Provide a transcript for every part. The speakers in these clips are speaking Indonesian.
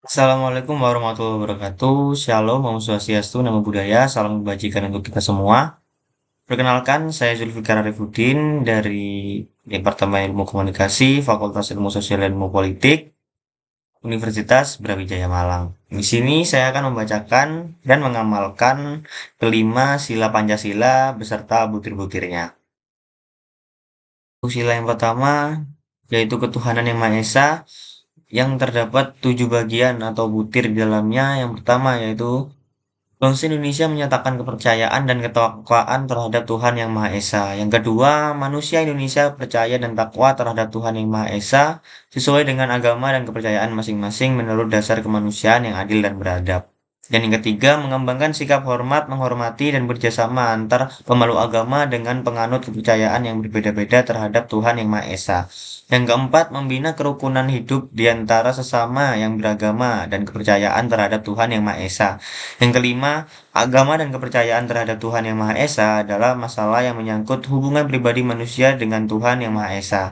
Assalamualaikum warahmatullahi wabarakatuh. Shalom, Om Swastiastu, Namo Buddhaya, salam kebajikan untuk kita semua. Perkenalkan, saya Zulfikar Arifudin dari Departemen Ilmu Komunikasi, Fakultas Ilmu Sosial dan Ilmu Politik, Universitas Brawijaya Malang. Di sini saya akan membacakan dan mengamalkan kelima sila Pancasila beserta butir-butirnya. Sila yang pertama yaitu ketuhanan yang Maha Esa, yang terdapat 7 bagian atau butir di dalamnya. Yang pertama yaitu bangsa Indonesia menyatakan kepercayaan dan ketakwaan terhadap Tuhan Yang Maha Esa. Yang kedua, manusia Indonesia percaya dan takwa terhadap Tuhan Yang Maha Esa sesuai dengan agama dan kepercayaan masing-masing menurut dasar kemanusiaan yang adil dan beradab. Dan yang ketiga, mengembangkan sikap hormat, menghormati, dan bekerjasama antar pemeluk agama dengan penganut kepercayaan yang berbeda-beda terhadap Tuhan Yang Maha Esa. Yang keempat, membina kerukunan hidup di antara sesama yang beragama dan kepercayaan terhadap Tuhan Yang Maha Esa. Yang kelima, agama dan kepercayaan terhadap Tuhan Yang Maha Esa adalah masalah yang menyangkut hubungan pribadi manusia dengan Tuhan Yang Maha Esa.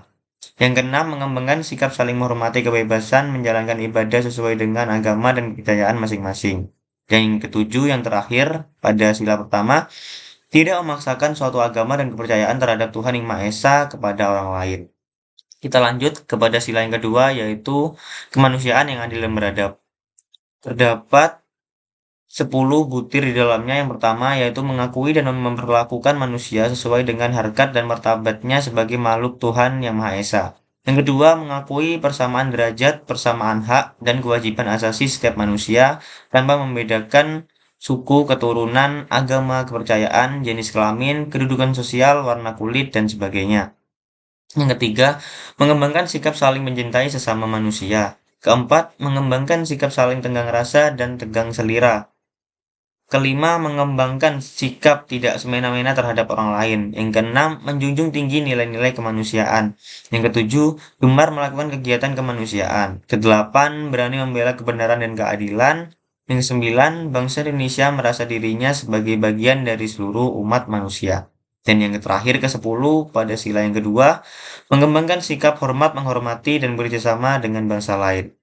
Yang keenam, mengembangkan sikap saling menghormati kebebasan menjalankan ibadah sesuai dengan agama dan kepercayaan masing-masing. Dan yang ketujuh, yang terakhir, pada sila pertama, tidak memaksakan suatu agama dan kepercayaan terhadap Tuhan Yang Maha Esa kepada orang lain. Kita lanjut kepada sila yang kedua, yaitu kemanusiaan yang adil dan beradab. Terdapat 10 butir di dalamnya. Yang pertama yaitu mengakui dan memperlakukan manusia sesuai dengan harkat dan martabatnya sebagai makhluk Tuhan Yang Maha Esa. Yang kedua, mengakui persamaan derajat, persamaan hak, dan kewajiban asasi setiap manusia tanpa membedakan suku, keturunan, agama, kepercayaan, jenis kelamin, kedudukan sosial, warna kulit, dan sebagainya. Yang ketiga, mengembangkan sikap saling mencintai sesama manusia. Keempat, mengembangkan sikap saling tenggang rasa dan tegang selera. Kelima, mengembangkan sikap tidak semena-mena terhadap orang lain. Yang keenam, menjunjung tinggi nilai-nilai kemanusiaan. Yang ketujuh, gemar melakukan kegiatan kemanusiaan. Kedelapan, berani membela kebenaran dan keadilan. Yang kesembilan, bangsa Indonesia merasa dirinya sebagai bagian dari seluruh umat manusia. Dan yang terakhir ke-10 pada sila yang kedua, mengembangkan sikap hormat, menghormati, dan bekerjasama dengan bangsa lain.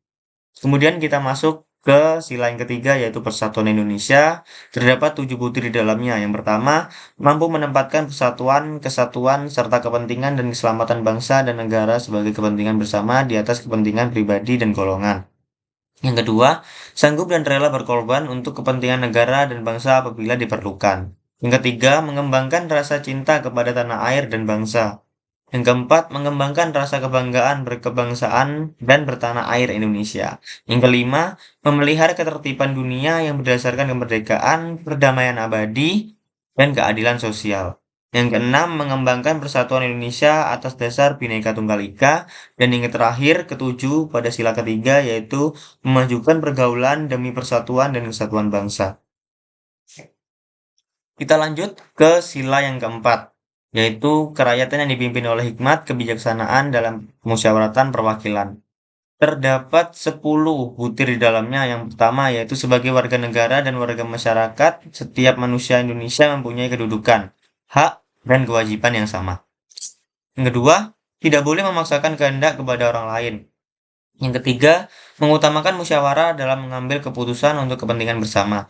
Kemudian kita masuk ke sila yang ketiga yaitu Persatuan Indonesia. Terdapat 7 butir di dalamnya. Yang pertama, mampu menempatkan persatuan, kesatuan, serta kepentingan dan keselamatan bangsa dan negara sebagai kepentingan bersama di atas kepentingan pribadi dan golongan. Yang kedua, sanggup dan rela berkorban untuk kepentingan negara dan bangsa apabila diperlukan. Yang ketiga, mengembangkan rasa cinta kepada tanah air dan bangsa. Yang keempat, mengembangkan rasa kebanggaan berkebangsaan dan bertanah air Indonesia. Yang kelima, memelihara ketertiban dunia yang berdasarkan kemerdekaan, perdamaian abadi, dan keadilan sosial. Yang keenam, mengembangkan persatuan Indonesia atas dasar Bhinneka Tunggal Ika. Dan yang terakhir, ketujuh, pada sila ketiga, yaitu memajukan pergaulan demi persatuan dan kesatuan bangsa. Kita lanjut ke sila yang keempat, yaitu kerakyatan yang dipimpin oleh hikmat kebijaksanaan dalam musyawaratan perwakilan. Terdapat 10 butir di dalamnya. Yang pertama yaitu sebagai warga negara dan warga masyarakat, setiap manusia Indonesia mempunyai kedudukan, hak, dan kewajiban yang sama. Yang kedua, tidak boleh memaksakan kehendak kepada orang lain. Yang ketiga, mengutamakan musyawarah dalam mengambil keputusan untuk kepentingan bersama.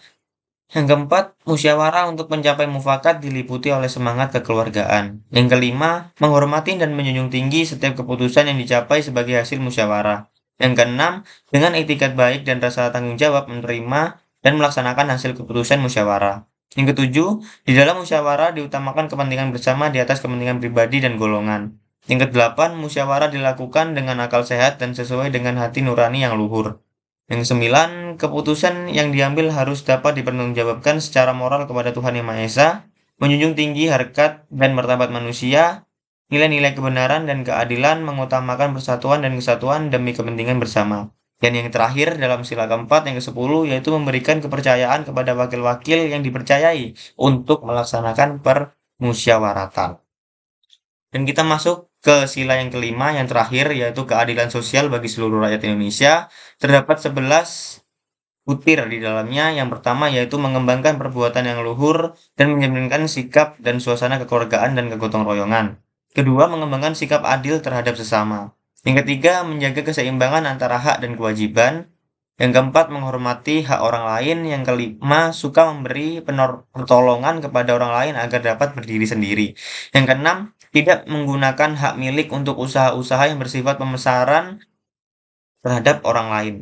Yang keempat, musyawarah untuk mencapai mufakat diliputi oleh semangat kekeluargaan. Yang kelima, menghormati dan menjunjung tinggi setiap keputusan yang dicapai sebagai hasil musyawarah. Yang keenam, dengan etikat baik dan rasa tanggung jawab menerima dan melaksanakan hasil keputusan musyawarah. Yang ketujuh, di dalam musyawarah diutamakan kepentingan bersama di atas kepentingan pribadi dan golongan. Yang kedelapan, musyawarah dilakukan dengan akal sehat dan sesuai dengan hati nurani yang luhur. Yang kesembilan, keputusan yang diambil harus dapat dipertanggungjawabkan secara moral kepada Tuhan Yang Maha Esa, menjunjung tinggi harkat dan martabat manusia, nilai-nilai kebenaran dan keadilan, mengutamakan persatuan dan kesatuan demi kepentingan bersama. Dan yang terakhir dalam sila keempat yang ke-10 yaitu memberikan kepercayaan kepada wakil-wakil yang dipercayai untuk melaksanakan permusyawaratan. Dan kita masuk ke sila yang kelima, yang terakhir, yaitu keadilan sosial bagi seluruh rakyat Indonesia. Terdapat 11 butir di dalamnya. Yang pertama yaitu mengembangkan perbuatan yang luhur dan mencerminkan sikap dan suasana kekeluargaan dan kegotong royongan. Kedua, mengembangkan sikap adil terhadap sesama. Yang ketiga, menjaga keseimbangan antara hak dan kewajiban. Yang keempat, menghormati hak orang lain. Yang kelima, suka memberi pertolongan kepada orang lain agar dapat berdiri sendiri. Yang keenam, tidak menggunakan hak milik untuk usaha-usaha yang bersifat pemesaran terhadap orang lain.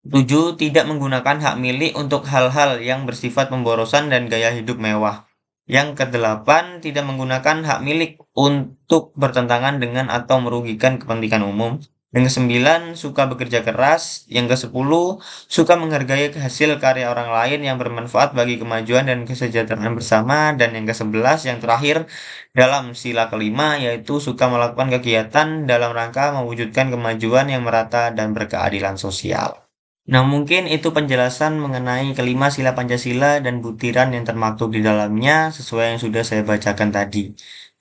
7. Tidak menggunakan hak milik untuk hal-hal yang bersifat pemborosan dan gaya hidup mewah. Yang kedelapan, tidak menggunakan hak milik untuk bertentangan dengan atau merugikan kepentingan umum. Yang kesembilan, suka bekerja keras. Yang kesepuluh, suka menghargai hasil karya orang lain yang bermanfaat bagi kemajuan dan kesejahteraan bersama. Dan yang kesebelas, yang terakhir, dalam sila kelima, yaitu suka melakukan kegiatan dalam rangka mewujudkan kemajuan yang merata dan berkeadilan sosial. Nah, mungkin itu penjelasan mengenai kelima sila Pancasila dan butiran yang termaktub di dalamnya sesuai yang sudah saya bacakan tadi.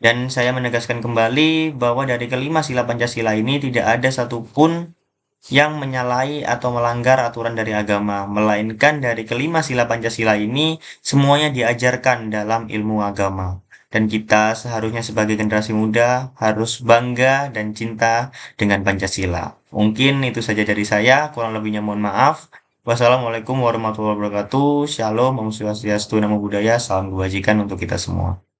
Dan saya menegaskan kembali bahwa dari kelima sila Pancasila ini tidak ada satupun yang menyalahi atau melanggar aturan dari agama, melainkan dari kelima sila Pancasila ini semuanya diajarkan dalam ilmu agama. Dan kita seharusnya sebagai generasi muda harus bangga dan cinta dengan Pancasila. Mungkin itu saja dari saya, kurang lebihnya mohon maaf. Wassalamualaikum warahmatullahi wabarakatuh. Shalom, Om Swastiastu, Namo Buddhaya, salam kebajikan untuk kita semua.